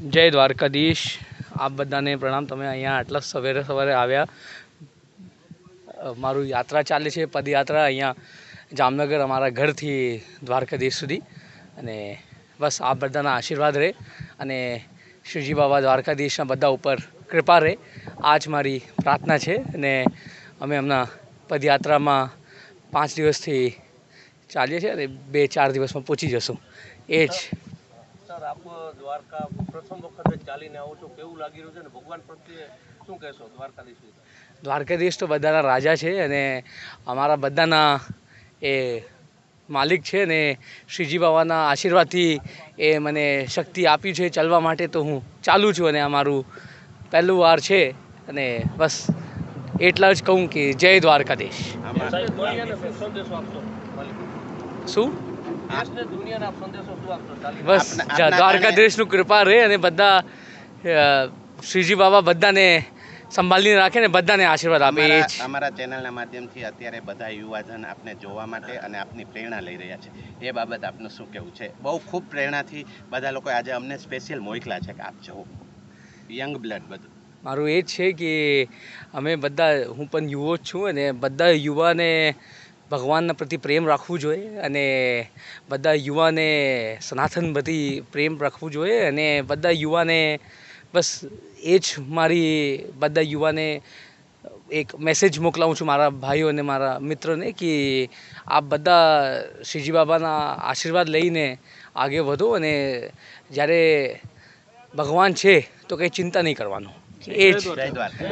જય દ્વારકાધીશ. આપ બધાને પ્રણામ. તમે અહીંયા આટલા સવારે સવારે આવ્યા. મારું યાત્રા ચાલે છે, પદયાત્રા અહીંયા જામનગર અમારા ઘરથી દ્વારકાધીશ સુધી. અને બસ આપ બધાના આશીર્વાદ રહે અને શ્રીજી બાબા દ્વારકાધીશના બધા ઉપર કૃપા રહે. આ જ મારી પ્રાર્થના છે. અને અમે હમણાં પદયાત્રામાં 5 દિવસથી ચાલીએ છીએ અને 2-4 દિવસમાં પહોંચી જશું. એ જ સર, આપ દ્વારકા પ્રથમ વખત ચાલીને આવો છો, કેવું લાગી રહ્યું છે ને ભગવાન પ્રત્યે શું કહેશો? દ્વારકાધીશ તો બધાના રાજા છે અને અમારા બધાના એ માલિક છે ને શ્રીજી બાબાના આશીર્વાદથી એ મને શક્તિ આપી છે ચાલવા માટે. તો હું ચાલું છું અને અમારું પહેલું વાર છે અને બસ એટલા જ કહું કે જય દ્વારકાધીશ. શું બસ દ્વારકાધીશનું કૃપા રહે અને બધા શ્રીજી બાબા બધાને સંભાળીને રાખે ને બધાને આશીર્વાદ આપે. અમારા ચેનલના માધ્યમથી અત્યારે બધા યુવાધન આપને જોવા માટે અને આપની પ્રેરણા લઈ રહ્યા છે. એ બાબત આપનું શું કહેવું છે? બહુ ખૂબ પ્રેરણાથી બધા લોકો આજે અમને સ્પેશિયલ મોકલા છે કે આપ જવો. યંગ બ્લડ બધું મારું એ જ છે કે અમે બધા, હું પણ યુવો જ છું અને બધા યુવાને ભગવાનના પ્રતિ પ્રેમ રાખવું જોઈએ અને બધા યુવાને સનાતન પ્રતિ પ્રેમ રાખવું જોઈએ અને બધા યુવાને બસ એ જ મારી બધા યુવાને એક મેસેજ મોકલાવું છું, મારા ભાઈઓ અને મારા મિત્રોને, કે આપ બધા શ્રીજી બાબાના આશીર્વાદ લઈને આગળ વધો અને જ્યારે ભગવાન છે તો કંઈ ચિંતા નહીં કરવાનું. એ જ જય દ્વારકા.